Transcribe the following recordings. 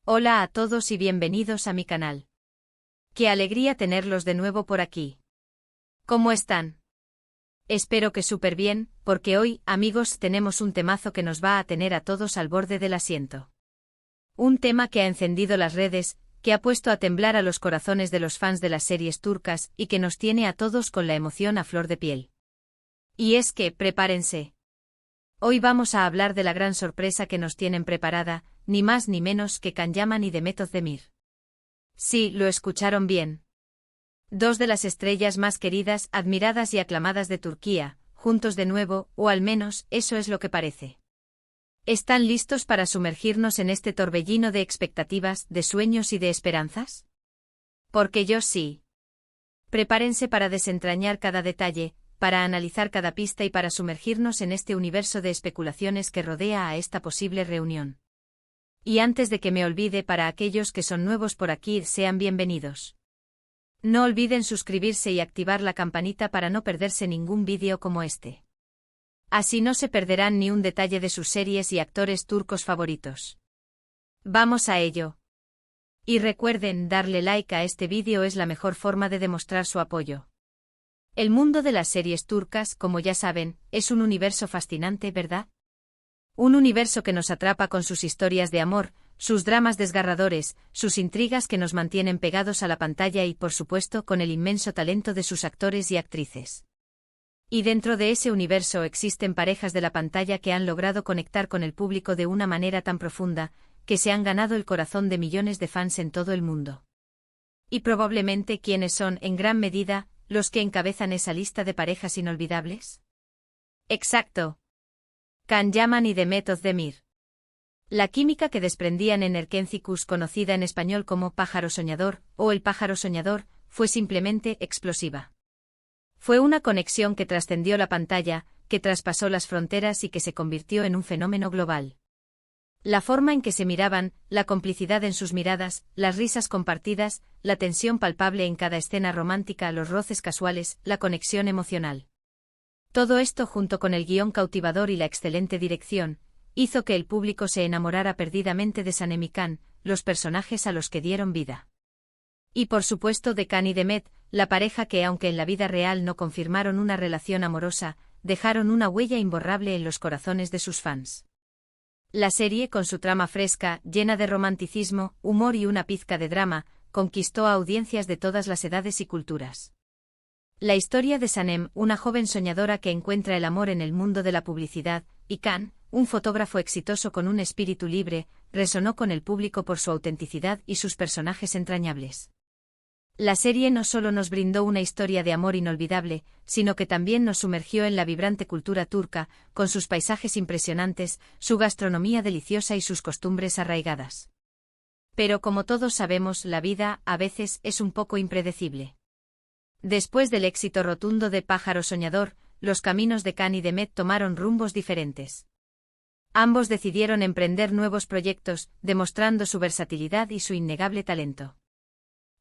Hola a todos y bienvenidos a mi canal. Qué alegría tenerlos de nuevo por aquí. ¿Cómo están? Espero que súper bien, porque hoy, amigos, tenemos un temazo que nos va a tener a todos al borde del asiento. Un tema que ha encendido las redes, que ha puesto a temblar a los corazones de los fans de las series turcas y que nos tiene a todos con la emoción a flor de piel. Y es que, prepárense. Hoy vamos a hablar de la gran sorpresa que nos tienen preparada, ni más ni menos que Can Yaman y Demet Özdemir. Sí, lo escucharon bien. Dos de las estrellas más queridas, admiradas y aclamadas de Turquía, juntos de nuevo, o al menos, eso es lo que parece. ¿Están listos para sumergirnos en este torbellino de expectativas, de sueños y de esperanzas? Porque yo sí. Prepárense para desentrañar cada detalle, para analizar cada pista y para sumergirnos en este universo de especulaciones que rodea a esta posible reunión. Y antes de que me olvide, para aquellos que son nuevos por aquí, sean bienvenidos. No olviden suscribirse y activar la campanita para no perderse ningún vídeo como este. Así no se perderán ni un detalle de sus series y actores turcos favoritos. Vamos a ello. Y recuerden, darle like a este vídeo es la mejor forma de demostrar su apoyo. El mundo de las series turcas, como ya saben, es un universo fascinante, ¿verdad? Un universo que nos atrapa con sus historias de amor, sus dramas desgarradores, sus intrigas que nos mantienen pegados a la pantalla y, por supuesto, con el inmenso talento de sus actores y actrices. Y dentro de ese universo existen parejas de la pantalla que han logrado conectar con el público de una manera tan profunda, que se han ganado el corazón de millones de fans en todo el mundo. Y probablemente, ¿quiénes son, en gran medida, los que encabezan esa lista de parejas inolvidables? Exacto. Can Yaman y Demet Özdemir. La química que desprendían en Erkencikus, conocida en español como Pájaro Soñador, o El Pájaro Soñador, fue simplemente explosiva. Fue una conexión que trascendió la pantalla, que traspasó las fronteras y que se convirtió en un fenómeno global. La forma en que se miraban, la complicidad en sus miradas, las risas compartidas, la tensión palpable en cada escena romántica, los roces casuales, la conexión emocional. Todo esto, junto con el guión cautivador y la excelente dirección, hizo que el público se enamorara perdidamente de Sanem y Can, los personajes a los que dieron vida. Y por supuesto de Can y Demet, la pareja que, aunque en la vida real no confirmaron una relación amorosa, dejaron una huella imborrable en los corazones de sus fans. La serie, con su trama fresca, llena de romanticismo, humor y una pizca de drama, conquistó a audiencias de todas las edades y culturas. La historia de Sanem, una joven soñadora que encuentra el amor en el mundo de la publicidad, y Can, un fotógrafo exitoso con un espíritu libre, resonó con el público por su autenticidad y sus personajes entrañables. La serie no solo nos brindó una historia de amor inolvidable, sino que también nos sumergió en la vibrante cultura turca, con sus paisajes impresionantes, su gastronomía deliciosa y sus costumbres arraigadas. Pero como todos sabemos, la vida, a veces, es un poco impredecible. Después del éxito rotundo de Pájaro Soñador, los caminos de Can y Demet tomaron rumbos diferentes. Ambos decidieron emprender nuevos proyectos, demostrando su versatilidad y su innegable talento.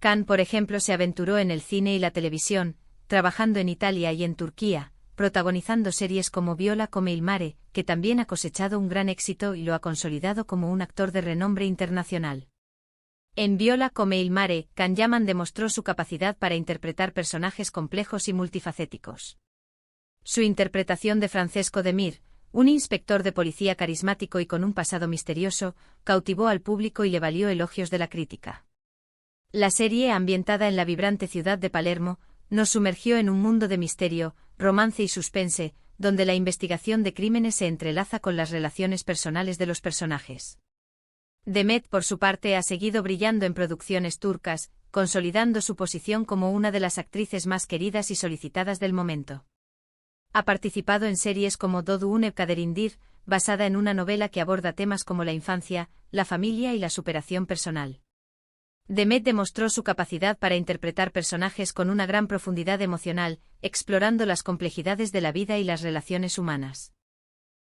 Can, por ejemplo, se aventuró en el cine y la televisión, trabajando en Italia y en Turquía, protagonizando series como Viola come il mare, que también ha cosechado un gran éxito y lo ha consolidado como un actor de renombre internacional. En Viola come il mare, Can Yaman demostró su capacidad para interpretar personajes complejos y multifacéticos. Su interpretación de Francesco Demir, un inspector de policía carismático y con un pasado misterioso, cautivó al público y le valió elogios de la crítica. La serie, ambientada en la vibrante ciudad de Palermo, nos sumergió en un mundo de misterio, romance y suspense, donde la investigación de crímenes se entrelaza con las relaciones personales de los personajes. Demet, por su parte, ha seguido brillando en producciones turcas, consolidando su posición como una de las actrices más queridas y solicitadas del momento. Ha participado en series como Doğu Une Kaderindir, basada en una novela que aborda temas como la infancia, la familia y la superación personal. Demet demostró su capacidad para interpretar personajes con una gran profundidad emocional, explorando las complejidades de la vida y las relaciones humanas.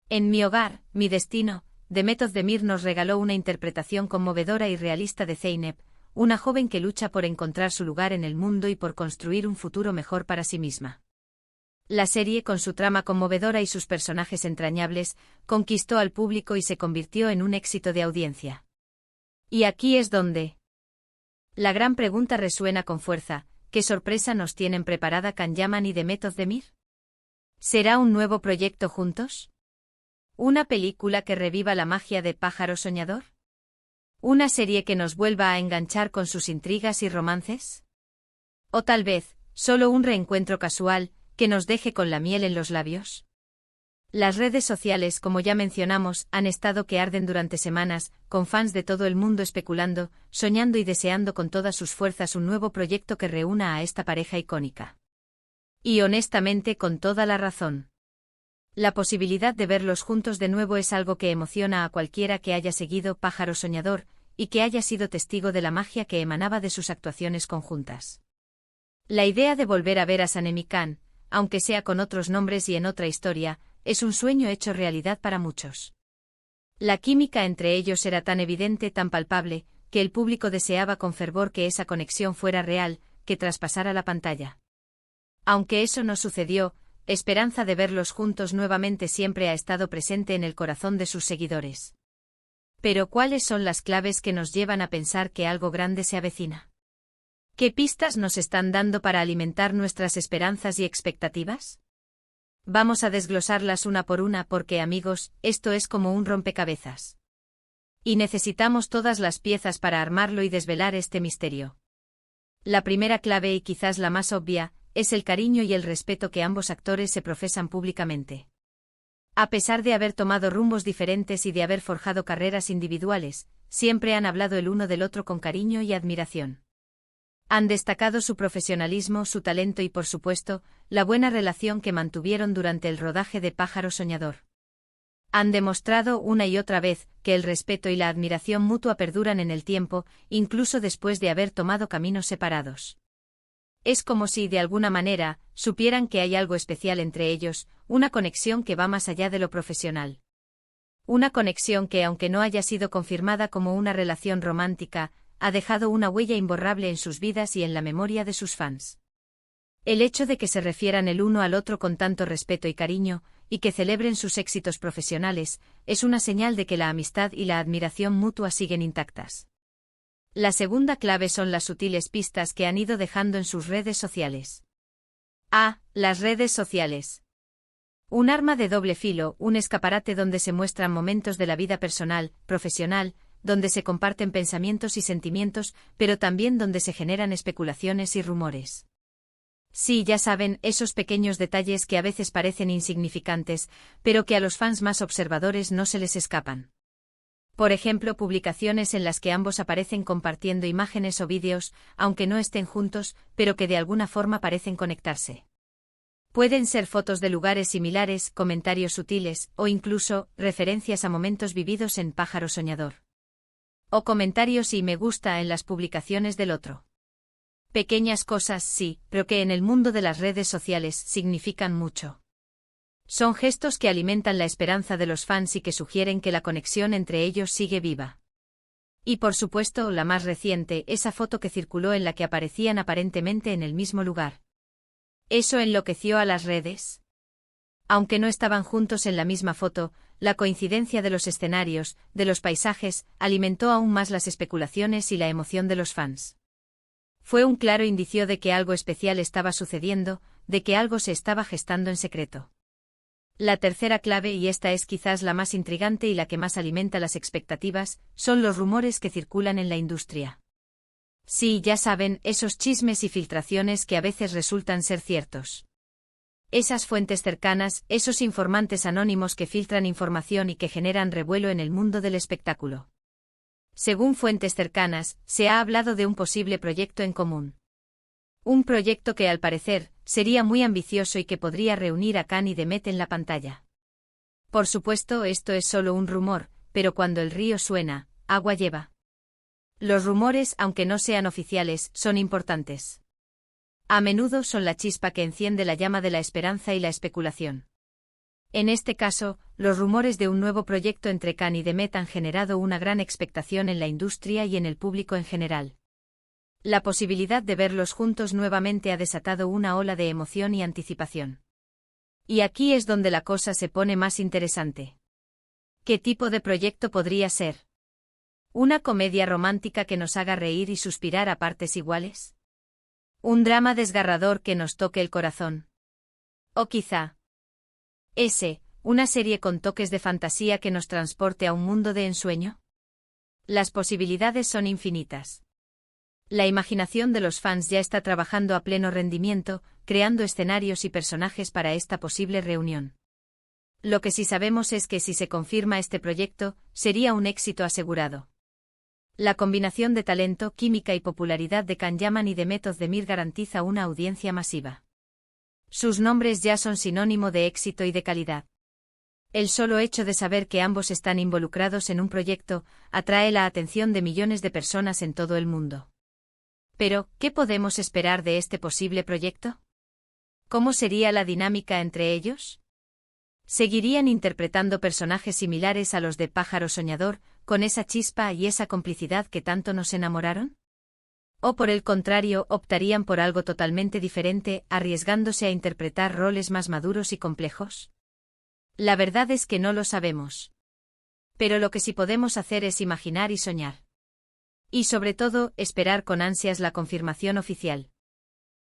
En Mi hogar, mi destino, Demet Özdemir nos regaló una interpretación conmovedora y realista de Zeynep, una joven que lucha por encontrar su lugar en el mundo y por construir un futuro mejor para sí misma. La serie, con su trama conmovedora y sus personajes entrañables, conquistó al público y se convirtió en un éxito de audiencia. Y aquí es donde la gran pregunta resuena con fuerza: ¿qué sorpresa nos tienen preparada Can Yaman y The Method de Mir? ¿Será un nuevo proyecto juntos? ¿Una película que reviva la magia de Pájaro Soñador? ¿Una serie que nos vuelva a enganchar con sus intrigas y romances? ¿O tal vez, solo un reencuentro casual, que nos deje con la miel en los labios? Las redes sociales, como ya mencionamos, han estado que arden durante semanas, con fans de todo el mundo especulando, soñando y deseando con todas sus fuerzas un nuevo proyecto que reúna a esta pareja icónica. Y honestamente, con toda la razón. La posibilidad de verlos juntos de nuevo es algo que emociona a cualquiera que haya seguido Pájaro Soñador, y que haya sido testigo de la magia que emanaba de sus actuaciones conjuntas. La idea de volver a ver a Sanemi Khan, aunque sea con otros nombres y en otra historia, es un sueño hecho realidad para muchos. La química entre ellos era tan evidente, tan palpable, que el público deseaba con fervor que esa conexión fuera real, que traspasara la pantalla. Aunque eso no sucedió, esperanza de verlos juntos nuevamente siempre ha estado presente en el corazón de sus seguidores. Pero ¿cuáles son las claves que nos llevan a pensar que algo grande se avecina? ¿Qué pistas nos están dando para alimentar nuestras esperanzas y expectativas? Vamos a desglosarlas una por una porque, amigos, esto es como un rompecabezas. Y necesitamos todas las piezas para armarlo y desvelar este misterio. La primera clave, y quizás la más obvia, es el cariño y el respeto que ambos actores se profesan públicamente. A pesar de haber tomado rumbos diferentes y de haber forjado carreras individuales, siempre han hablado el uno del otro con cariño y admiración. Han destacado su profesionalismo, su talento y, por supuesto, la buena relación que mantuvieron durante el rodaje de Pájaro Soñador. Han demostrado una y otra vez que el respeto y la admiración mutua perduran en el tiempo, incluso después de haber tomado caminos separados. Es como si, de alguna manera, supieran que hay algo especial entre ellos, una conexión que va más allá de lo profesional. Una conexión que, aunque no haya sido confirmada como una relación romántica, ha dejado una huella imborrable en sus vidas y en la memoria de sus fans. El hecho de que se refieran el uno al otro con tanto respeto y cariño, y que celebren sus éxitos profesionales, es una señal de que la amistad y la admiración mutua siguen intactas. La segunda clave son las sutiles pistas que han ido dejando en sus redes sociales. Las redes sociales. Un arma de doble filo, un escaparate donde se muestran momentos de la vida personal, profesional, donde se comparten pensamientos y sentimientos, pero también donde se generan especulaciones y rumores. Sí, ya saben, esos pequeños detalles que a veces parecen insignificantes, pero que a los fans más observadores no se les escapan. Por ejemplo, publicaciones en las que ambos aparecen compartiendo imágenes o vídeos, aunque no estén juntos, pero que de alguna forma parecen conectarse. Pueden ser fotos de lugares similares, comentarios sutiles, o incluso, referencias a momentos vividos en Pájaro Soñador. O comentarios y me gusta en las publicaciones del otro. Pequeñas cosas, sí, pero que en el mundo de las redes sociales significan mucho. Son gestos que alimentan la esperanza de los fans y que sugieren que la conexión entre ellos sigue viva. Y por supuesto, la más reciente, esa foto que circuló en la que aparecían aparentemente en el mismo lugar. Eso enloqueció a las redes. Aunque no estaban juntos en la misma foto, la coincidencia de los escenarios, de los paisajes, alimentó aún más las especulaciones y la emoción de los fans. Fue un claro indicio de que algo especial estaba sucediendo, de que algo se estaba gestando en secreto. La tercera clave, y esta es quizás la más intrigante y la que más alimenta las expectativas, son los rumores que circulan en la industria. Sí, ya saben, esos chismes y filtraciones que a veces resultan ser ciertos. Esas fuentes cercanas, esos informantes anónimos que filtran información y que generan revuelo en el mundo del espectáculo. Según fuentes cercanas, se ha hablado de un posible proyecto en común. Un proyecto que, al parecer, sería muy ambicioso y que podría reunir a Khan y Demet en la pantalla. Por supuesto, esto es solo un rumor, pero cuando el río suena, agua lleva. Los rumores, aunque no sean oficiales, son importantes. A menudo son la chispa que enciende la llama de la esperanza y la especulación. En este caso, los rumores de un nuevo proyecto entre Khan y Demet han generado una gran expectación en la industria y en el público en general. La posibilidad de verlos juntos nuevamente ha desatado una ola de emoción y anticipación. Y aquí es donde la cosa se pone más interesante. ¿Qué tipo de proyecto podría ser? ¿Una comedia romántica que nos haga reír y suspirar a partes iguales? ¿Un drama desgarrador que nos toque el corazón? O quizá una serie con toques de fantasía que nos transporte a un mundo de ensueño. Las posibilidades son infinitas. La imaginación de los fans ya está trabajando a pleno rendimiento, creando escenarios y personajes para esta posible reunión. Lo que sí sabemos es que si se confirma este proyecto, sería un éxito asegurado. La combinación de talento, química y popularidad de Can Yaman y de Demet Özdemir garantiza una audiencia masiva. Sus nombres ya son sinónimo de éxito y de calidad. El solo hecho de saber que ambos están involucrados en un proyecto atrae la atención de millones de personas en todo el mundo. Pero, ¿qué podemos esperar de este posible proyecto? ¿Cómo sería la dinámica entre ellos? ¿Seguirían interpretando personajes similares a los de Pájaro Soñador, con esa chispa y esa complicidad que tanto nos enamoraron? ¿O por el contrario, optarían por algo totalmente diferente, arriesgándose a interpretar roles más maduros y complejos? La verdad es que no lo sabemos. Pero lo que sí podemos hacer es imaginar y soñar. Y sobre todo, esperar con ansias la confirmación oficial.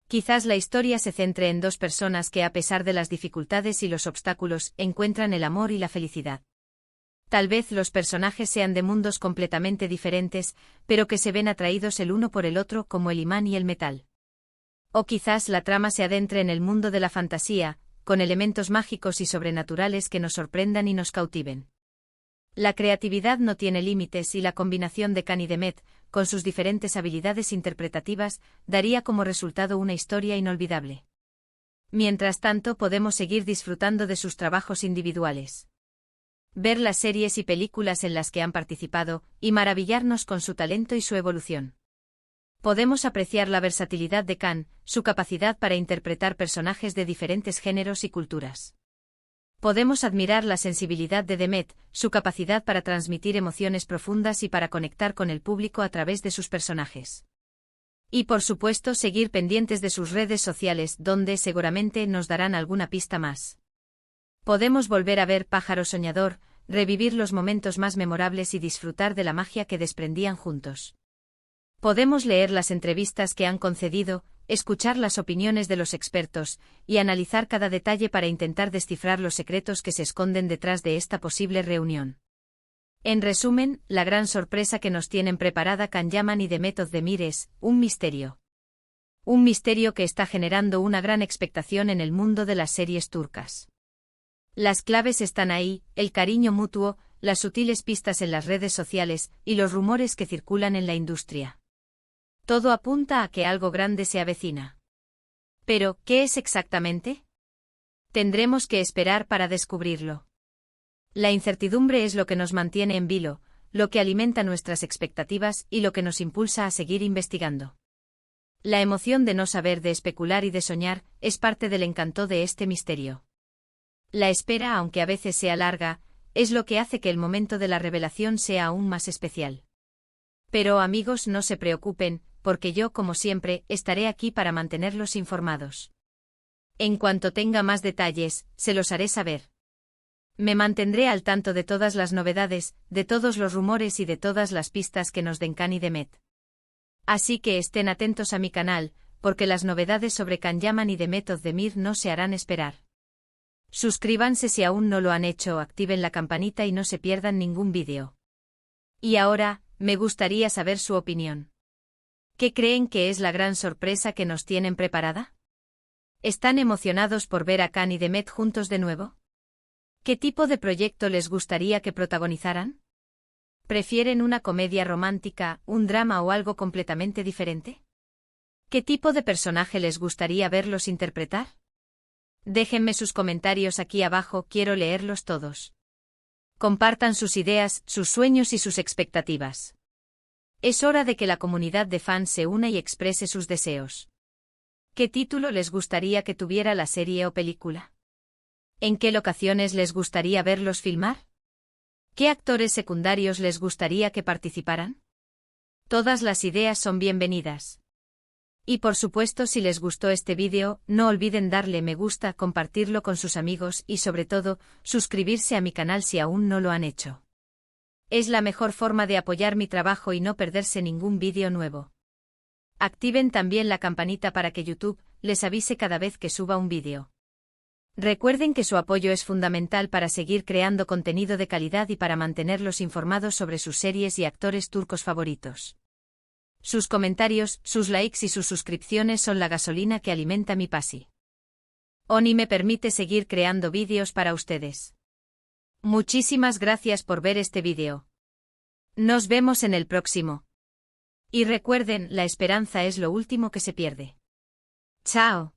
Quizás la historia se centre en dos personas que a pesar de las dificultades y los obstáculos, encuentran el amor y la felicidad. Tal vez los personajes sean de mundos completamente diferentes, pero que se ven atraídos el uno por el otro como el imán y el metal. O quizás la trama se adentre en el mundo de la fantasía, con elementos mágicos y sobrenaturales que nos sorprendan y nos cautiven. La creatividad no tiene límites y la combinación de Can y Demet, con sus diferentes habilidades interpretativas, daría como resultado una historia inolvidable. Mientras tanto, podemos seguir disfrutando de sus trabajos individuales. Ver las series y películas en las que han participado, y maravillarnos con su talento y su evolución. Podemos apreciar la versatilidad de Can, su capacidad para interpretar personajes de diferentes géneros y culturas. Podemos admirar la sensibilidad de Demet, su capacidad para transmitir emociones profundas y para conectar con el público a través de sus personajes. Y por supuesto seguir pendientes de sus redes sociales, donde seguramente nos darán alguna pista más. Podemos volver a ver Pájaro Soñador, revivir los momentos más memorables y disfrutar de la magia que desprendían juntos. Podemos leer las entrevistas que han concedido, escuchar las opiniones de los expertos, y analizar cada detalle para intentar descifrar los secretos que se esconden detrás de esta posible reunión. En resumen, la gran sorpresa que nos tienen preparada Can Yaman y Demet Özdemir es un misterio. Un misterio que está generando una gran expectación en el mundo de las series turcas. Las claves están ahí, el cariño mutuo, las sutiles pistas en las redes sociales, y los rumores que circulan en la industria. Todo apunta a que algo grande se avecina. Pero, ¿qué es exactamente? Tendremos que esperar para descubrirlo. La incertidumbre es lo que nos mantiene en vilo, lo que alimenta nuestras expectativas y lo que nos impulsa a seguir investigando. La emoción de no saber, de especular y de soñar, es parte del encanto de este misterio. La espera, aunque a veces sea larga, es lo que hace que el momento de la revelación sea aún más especial. Pero amigos, no se preocupen, porque yo, como siempre, estaré aquí para mantenerlos informados. En cuanto tenga más detalles, se los haré saber. Me mantendré al tanto de todas las novedades, de todos los rumores y de todas las pistas que nos den Can y Demet. Así que estén atentos a mi canal, porque las novedades sobre Can Yaman y Demet Özdemir no se harán esperar. Suscríbanse si aún no lo han hecho, activen la campanita y no se pierdan ningún vídeo. Y ahora, me gustaría saber su opinión. ¿Qué creen que es la gran sorpresa que nos tienen preparada? ¿Están emocionados por ver a Can y Demet juntos de nuevo? ¿Qué tipo de proyecto les gustaría que protagonizaran? ¿Prefieren una comedia romántica, un drama o algo completamente diferente? ¿Qué tipo de personaje les gustaría verlos interpretar? Déjenme sus comentarios aquí abajo, quiero leerlos todos. Compartan sus ideas, sus sueños y sus expectativas. Es hora de que la comunidad de fans se una y exprese sus deseos. ¿Qué título les gustaría que tuviera la serie o película? ¿En qué locaciones les gustaría verlos filmar? ¿Qué actores secundarios les gustaría que participaran? Todas las ideas son bienvenidas. Y por supuesto, si les gustó este vídeo, no olviden darle me gusta, compartirlo con sus amigos y sobre todo, suscribirse a mi canal si aún no lo han hecho. Es la mejor forma de apoyar mi trabajo y no perderse ningún vídeo nuevo. Activen también la campanita para que YouTube les avise cada vez que suba un vídeo. Recuerden que su apoyo es fundamental para seguir creando contenido de calidad y para mantenerlos informados sobre sus series y actores turcos favoritos. Sus comentarios, sus likes y sus suscripciones son la gasolina que alimenta mi pasión. Oni me permite seguir creando vídeos para ustedes. Muchísimas gracias por ver este vídeo. Nos vemos en el próximo. Y recuerden, la esperanza es lo último que se pierde. Chao.